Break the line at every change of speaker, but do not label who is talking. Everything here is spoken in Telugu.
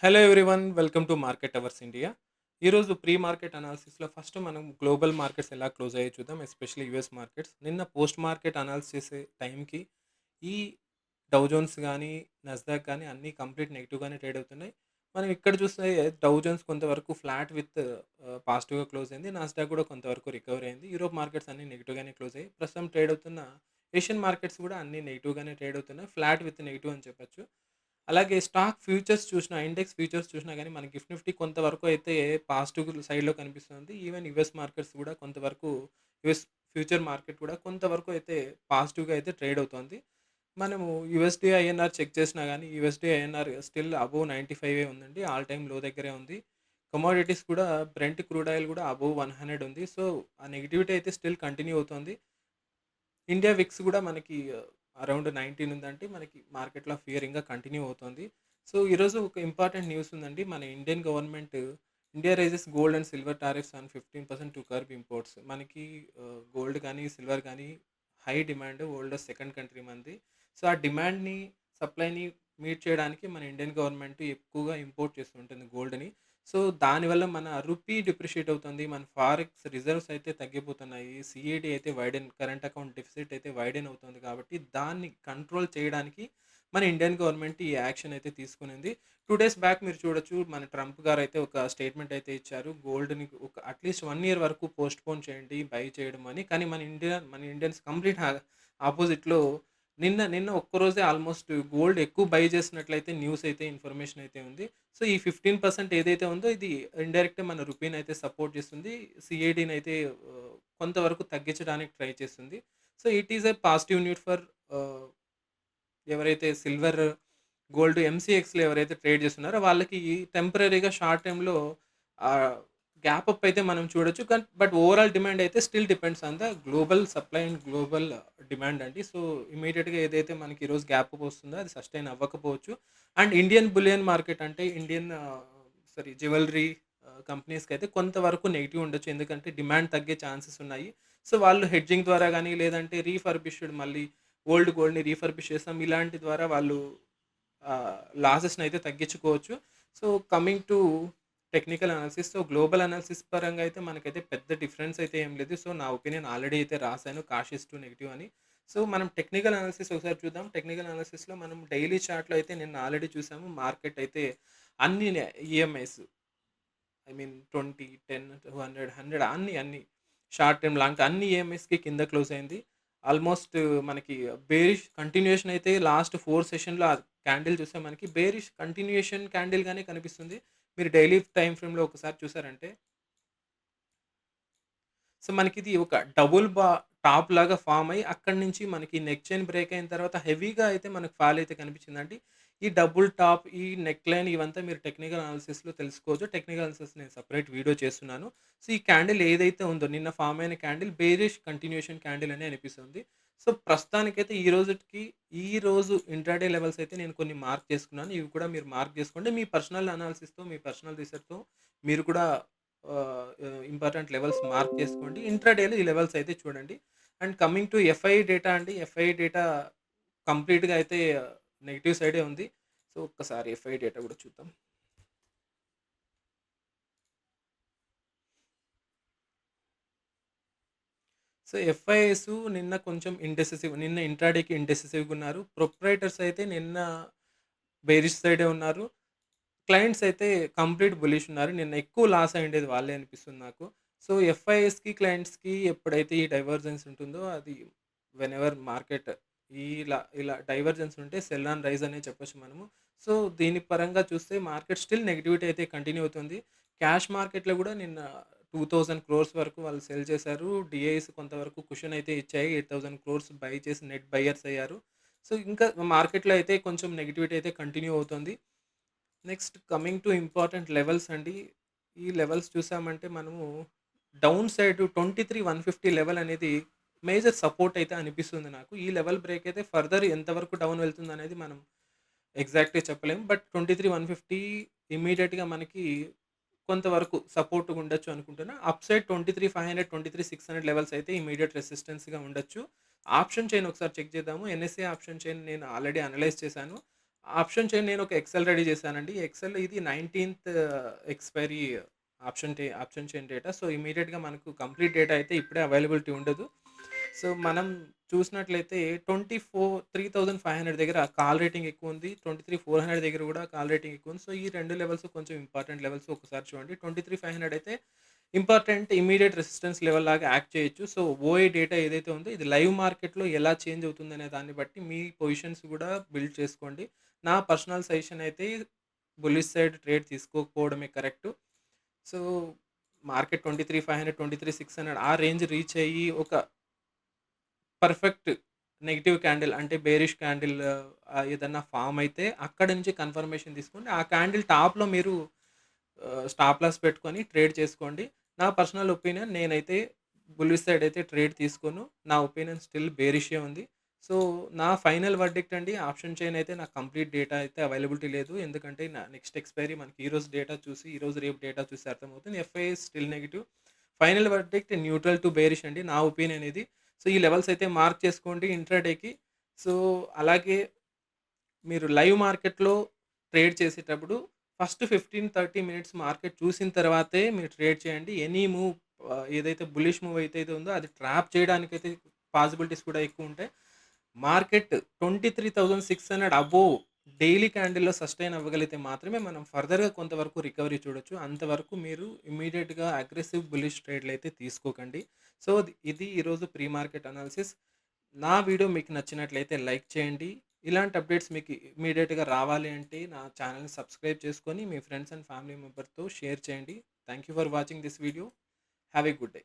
Hello everyone, welcome to market hours India. ఈరోజు ప్రీ మార్కెట్ అనాలిసిస్లో ఫస్ట్ మనం గ్లోబల్ మార్కెట్స్ ఎలా క్లోజ్ అయ్యాయి చూద్దాం, ఎస్పెషల్లీ యూఎస్ మార్కెట్స్. నిన్న పోస్ట్ మార్కెట్ అనాలిసిస్ చేసే టైంకి ఈ డౌ జోన్స్ కానీ, నస్దాక్ కానీ అన్నీ కంప్లీట్ నెగిటివ్గానే ట్రేడ్ అవుతున్నాయి. మనం ఇక్కడ చూస్తే డౌ జోన్స్ కొంతవరకు ఫ్లాట్ విత్ పాజిటివ్గా క్లోజ్ అయింది. నస్డాక్ కూడా కొంతవరకు రికవర్ అయింది. యూరోప్ మార్కెట్స్ అన్ని నెగిటివ్గానే క్లోజ్ అయ్యాయి. ప్రస్తుతం ట్రేడ్ అవుతున్న ఏషియన్ మార్కెట్స్ కూడా అన్ని నెగిటివ్గానే ట్రేడ్ అవుతున్నాయి. ఫ్లాట్ విత్ నెగిటివ్ అని చెప్పొచ్చు. అలాగే స్టాక్ ఫ్యూచర్స్ చూసినా, ఇండెక్స్ ఫ్యూచర్స్ చూసినా గానీ, మన గిఫ్ట్ నిఫ్టీ కొంతవరకు అయితే పాజిటివ్ సైడ్‌లో కనిపిస్తుంది. ఈవెన్ యూఎస్ మార్కెట్స్ కూడా కొంతవరకు యూఎస్ ఫ్యూచర్ మార్కెట్ కూడా కొంతవరకు అయితే పాజిటివ్‌గా అయితే ట్రేడ్ అవుతోంది. మనము యూఎస్‌డీ ఐఎన్ఆర్ చెక్ చేసినా గానీ, యూఎస్‌డీ ఐఎన్ఆర్ స్టిల్ అబోవ్ 95 ఉందండి. ఆల్ టైమ్ లో దగ్గరే ఉంది. కమోడిటీస్ కూడా బ్రెంట్ క్రూడ్ ఆయిల్ కూడా అబోవ్ 100 ఉంది. సో, ఆ నెగటివిటీ అయితే స్టిల్ కంటిన్యూ అవుతోంది. ఇండియా విక్స్ గూడా మనకి అరౌండ్ 19 ఉందంటే మనకి మార్కెట్‌లో ఫియర్ ఇంగా కంటిన్యూ అవుతుంది. సో, ఈరోజు ఒక ఇంపార్టెంట్ న్యూస్ ఉందండి. మన Indian government India raises gold and silver tariffs on 15% to curb imports. మనకి గోల్డ్ కానీ, సిల్వర్ కానీ హై డిమాండ్. వరల్డ్‌లో సెకండ్ కంట్రీ మనది. సో, ఆ డిమాండ్‌ని, సప్లైని మీట్ చేయడానికి మన ఇండియన్ గవర్నమెంట్ ఎక్కువగా ఇంపోర్ట్ చేస్తూ ఉంటుంది గోల్డ్‌ని. సో, దానివల్ల మన రూపీ డిప్రిషియేట్ అవుతుంది. మన ఫారెక్స్ రిజర్వ్స్ అయితే తగ్గిపోతున్నాయి. సీఏడీ అయితే కరెంట్ అకౌంట్ డెఫిసిట్ అయితే వైడెన్ అవుతుంది కాబట్టి, దాన్ని కంట్రోల్ చేయడానికి మన ఇండియన్ గవర్నమెంట్ ఈ యాక్షన్ అయితే తీసుకునింది. 2 డేస్ బ్యాక్ మీరు చూడొచ్చు, మన ట్రంప్ గారైతే ఒక స్టేట్మెంట్ అయితే ఇచ్చారు. గోల్డ్‌ని ఒక అట్‌లీస్ట్ 1 ఇయర్ వరకు పోస్ట్‌పోన్ చేయండి బై చేయడం అని. కానీ మన ఇండియన్స్ కంప్లీట్ ఆపోజిట్‌లో నిన్న నిన్న ఒక్కరోజే ఆల్మోస్ట్ గోల్డ్ ఎక్కువ బై చేసినట్లయితే న్యూస్ అయితే, ఇన్ఫర్మేషన్ అయితే ఉంది. సో, ఈ 15% ఏదైతే ఉందో ఇది ఇండైరెక్ట్‌గా మన రూపీనైతే సపోర్ట్ చేస్తుంది. సీఏడీనైతే కొంతవరకు తగ్గించడానికి ట్రై చేస్తుంది. So, it is a positive news for ఆహ్, ఎవరైతే సిల్వర్, గోల్డ్ ఎంసీఎక్స్‌లో ఎవరైతే ట్రేడ్ చేస్తున్నారో వాళ్ళకి టెంపరరీగా షార్ట్ టైమ్‌లో ఆహ్, గ్యాప్ అప్ అయితే మనం చూడొచ్చు. బట్ ఓవరాల్ డిమాండ్ అయితే still depends on the global supply and global demand అండి. సో, ఇమ్మీడియేట్‌గా ఏదైతే మనకి ఈరోజు గ్యాప్ అప్ వస్తుందో అది సస్టైన్ అవ్వకపోవచ్చు. అండ్ ఇండియన్ బులియన్ మార్కెట్ అంటే ఇండియన్ జ్యువెల్లరీ కంపెనీస్‌కైతే కొంతవరకు నెగెటివ్ ఉండొచ్చు. ఎందుకంటే డిమాండ్ తగ్గే ఛాన్సెస్ ఉన్నాయి. సో, వాళ్ళు హెడ్జింగ్ ద్వారా గానీ, లేదంటే మళ్ళీ ఓల్డ్ గోల్డ్‌ని రీఫర్బిష్ చేస్తాం. ఇలాంటి ద్వారా వాళ్ళు లాసెస్‌నయితే తగ్గించుకోవచ్చు. So, coming to technical analysis. So, global analysis పరంగా అయితే మనకైతే పెద్ద డిఫరెన్స్ అయితే ఏం లేదు. సో, నా ఒపీనియన్ ఆల్రెడీ అయితే రాసాను కాషియస్ టు నెగెటివ్ అని. సో, మనం టెక్నికల్ అనాలిసిస్ ఒకసారి చూద్దాం. టెక్నికల్ అనాలిసిస్‌లో మనం డైలీ చార్ట్‌లో అయితే నిన్న ఆల్రెడీ చూసాము. మార్కెట్ అయితే అన్ని ఈఎంఐస్, ఐ మీన్ 20, 10, 200, 100 అన్ని షార్ట్ టర్మ్, లాంగ్ టర్మ్ అన్ని ఈఎంఐస్‌కి కింద క్లోజ్ అయింది. ఆల్మోస్ట్ మనకి బేరిష్ కంటిన్యూయేషన్ అయితే లాస్ట్ 4 సెషన్‌లో ఆ క్యాండిల్ చూస్తే మనకి బేరిష్ కంటిన్యూయేషన్ క్యాండిల్‌గానే కనిపిస్తుంది. మీరు డైలీ టైమ్ ఫ్రేమ్‌లో ఒకసారి చూసారంటే సో, మనకిది ఒక డబుల్ టాప్ లాగా ఫార్మ్ అయ్యి, అక్కడి నుంచి మనకి నెక్ చైన్ బ్రేక్ అయిన తర్వాత హెవీగా అయితే మనకు ఫాల్ అయితే కనిపించిందండి. ఈ డబుల్ టాప్, ఈ నెక్ లైన్ ఇవంతా మీరు టెక్నికల్ అనాలిసిస్‌లో తెలుసుకోవచ్చు. టెక్నికల్ అనాలిసిస్ నేను సెపరేట్ వీడియో చేస్తున్నాను. సో, ఈ క్యాండిల్ ఏదైతే ఉందో నిన్న ఫార్మ్ అయిన క్యాండిల్ బేరిష్ కంటిన్యూయేషన్ క్యాండిల్ అని అనిపిస్తుంది. సో, ప్రస్తుతానికైతే ఈ రోజు ఇంట్రాడే లెవెల్స్ అయితే నేను కొన్ని మార్క్ చేసుకున్నాను. ఇవి కూడా మీరు మార్క్ చేసుకోండి. మీ పర్సనల్ అనాలిసిస్‌తో, మీ పర్సనల్ రిసర్చ్‌తో మీరు కూడా ఇంపార్టెంట్ లెవెల్స్ మార్క్ చేసుకోండి. ఇంట్రాడేలో ఈ లెవెల్స్ అయితే చూడండి. And coming to f i data అండి. ఎఫ్ఐ డేటా కంప్లీట్‌గా అయితే నెగెటివ్ సైడే ఉంది. సో, ఒక్కసారి ఎఫ్ఐ డేటా కూడా చూద్దాం. సో, ఎఫ్ఐఎస్ నిన్న కొంచెం నిన్న ఇంట్రాడేకి ఇండెసిసివ్‌గా ఉన్నారు. ప్రొప్రైటర్స్ అయితే నిన్న బేరిష్ సైడే ఉన్నారు. క్లయింట్స్ అయితే కంప్లీట్ బులిష్ ఉన్నారు. నిన్న ఎక్కువ లాస్ అయ్యుండేది వాళ్ళే అనిపిస్తుంది నాకు. సో, ఎఫ్ఐఎస్‌కి, క్లయింట్స్‌కి ఎప్పుడైతే ఈ డైవర్జెన్స్ ఉంటుందో అది వెనెవర్ మార్కెట్ ఇలా డైవర్జెన్స్ ఉంటే సెల్ ఆన్ రైజ్ అనే చెప్పొచ్చు మనము. సో, దీని పరంగా చూస్తే మార్కెట్ స్టిల్ నెగటివిటీ అయితే కంటిన్యూ అవుతుంది. క్యాష్ మార్కెట్‌లో కూడా నిన్న 2000 క్రోర్స్ వరకు వాళ్ళు సెల్ చేశారు. డీఐస్ కొంతవరకు కుషన్ అయితే ఇచ్చాయి. 8000 క్రోర్స్ బై చేసి నెట్ బయర్స్ అయ్యారు. సో, ఇంకా మార్కెట్‌లో అయితే కొంచెం నెగటివిటీ అయితే కంటిన్యూ అవుతుంది. Next coming to important levels అండి. ఈ లెవెల్స్ చూసామంటే మనము డౌన్ సైడ్ 23,150 లెవెల్ అనేది మేజర్ సపోర్ట్ అయితే అనిపిస్తుంది నాకు. ఈ లెవెల్ బ్రేక్ అయితే ఫర్దర్ ఎంతవరకు డౌన్ వెళ్తుందనేది మనం ఎగ్జాక్ట్‌గా చెప్పలేము. బట్ 23,150 ఇమ్మీడియేట్‌గా మనకి కొంతవరకు సపోర్ట్‌గా ఉండొచ్చు అనుకుంటున్నా. అప్ సైడ్ 23,500, 23,600 లెవెల్స్ అయితే ఇమ్మీడియేట్ రెసిస్టెన్స్‌గా ఉండొచ్చు. ఆప్షన్ చైన్ ఒకసారి చెక్ చేద్దాము. ఎన్ఎస్ఏ ఆప్షన్ చైన్ నేను ఆల్రెడీ అనలైజ్ చేశాను. ఆప్షన్ చైన్ నేనొక ఎక్సెల్ రెడీ చేశానండి. ఎక్సెల్ ఇది 19థ్ expiry option chain data. So, ఇమ్మీడియేట్‌గా మనకు కంప్లీట్ డేటా అయితే ఇప్పుడే అవైలబిలిటీ ఉండదు. సో, మనం చూసినట్లయితే 3,500 దగ్గర కాల్ రేటింగ్ ఎక్కువుంది. 23,400 దగ్గర గూడా కాల్ రేటింగ్ ఎక్కువుంది. సో, ఈ 2 లెవెల్స్ కొంచెం ఇంపార్టెంట్ లెవెల్స్ ఒకసారి చూడండి. 23,500 అయితే ఇంపార్టెంట్ ఇమ్మీడియేట్ రెసిస్టెన్స్ లెవెల్ లాగా యాక్ట్ చేయొచ్చు. సో, ఓఐ డేటా ఏదైతే ఉందో ఇది లైవ్ మార్కెట్‌లో ఎలా చేంజ్ అవుతుందనే దాన్ని బట్టి మీ పొజిషన్స్ గూడా బిల్డ్ చేసుకోండి. నా పర్సనల్ సజెషన్ అయితే బుల్లిష్ సైడ్ ట్రేడ్ తీసుకోకపోవడమే కరెక్టు. సో, మార్కెట్ 23,500, 23,600 ఆ రేంజ్ రీచ్ అయ్యి ఒక పర్ఫెక్ట్ నెగెటివ్ క్యాండిల్ అంటే బేరిష్ క్యాండిల్ ఏదన్నా ఫార్మ్ అయితే అక్కడి నుంచి కన్ఫర్మేషన్ తీసుకోండి. ఆ క్యాండిల్ టాప్‌లో మీరు స్టాప్ లాస్ పెట్టుకొని ట్రేడ్ చేసుకోండి. నా పర్సనల్ ఒపీనియన్ నేనైతే బుల్లిష్ సైడ్ అయితే ట్రేడ్ తీసుకోను. నా ఒపీనియన్ స్టిల్ బేరిషే ఉంది. సో, నా ఫైనల్ వర్డిక్ట్ అండి ఆప్షన్ చైన్ అయితే నాకు కంప్లీట్ డేటా అయితే అవైలబిలిటీ లేదు. ఎందుకంటే నా నెక్స్ట్ ఎక్స్‌పైరీ మనకి ఈరోజు డేటా చూసి, ఈరోజు రేపు డేటా చూసి అర్థమవుతుంది. FI is still negative. Final verdict neutral to bearish అండి. నా ఒపీనియన్ ఇది. సో, ఈ లెవెల్స్ అయితే మార్క్ చేసుకోండి ఇంట్రాడేకి. సో, అలాగే మీరు లైవ్ మార్కెట్‌లో ట్రేడ్ చేసేటప్పుడు ఫస్ట్ 15, 30 మినిట్స్ మార్కెట్ చూసిన తర్వాతే మీరు ట్రేడ్ చేయండి. ఎనీ మూవ్ ఏదైతే బుల్లిష్ మూవ్ అయితే ఉందో అది ట్రాప్ చేయడానికైతే పాసిబిలిటీస్ కూడా ఎక్కువుంటాయి. మార్కెట్ 23,600 అబోవ్ డైలీ క్యాండిల్‌లో సస్టైన్ అవ్వగలిగితే మాత్రమే మనం ఫర్దర్‌గా కొంతవరకు రికవరీ చూడొచ్చు. అంతవరకు మీరు ఇమ్మీడియేట్‌గా అగ్రెసివ్ బుల్లిష్ ట్రేడ్‌లయితే తీసుకోకండి. సో, ఇది ఈరోజు ప్రీ మార్కెట్ అనాలిసిస్. నా వీడియో మీకు నచ్చినట్లయితే లైక్ చేయండి. ఇలాంటి అప్డేట్స్ మీకు ఇమ్మీడియేట్‌గా రావాలి అంటే నా ఛానెల్‌ని సబ్స్క్రైబ్ చేసుకొని మీ ఫ్రెండ్స్ అండ్ ఫ్యామిలీ మెంబర్‌తో షేర్ చేయండి. Thank you for watching this video. Have a good day.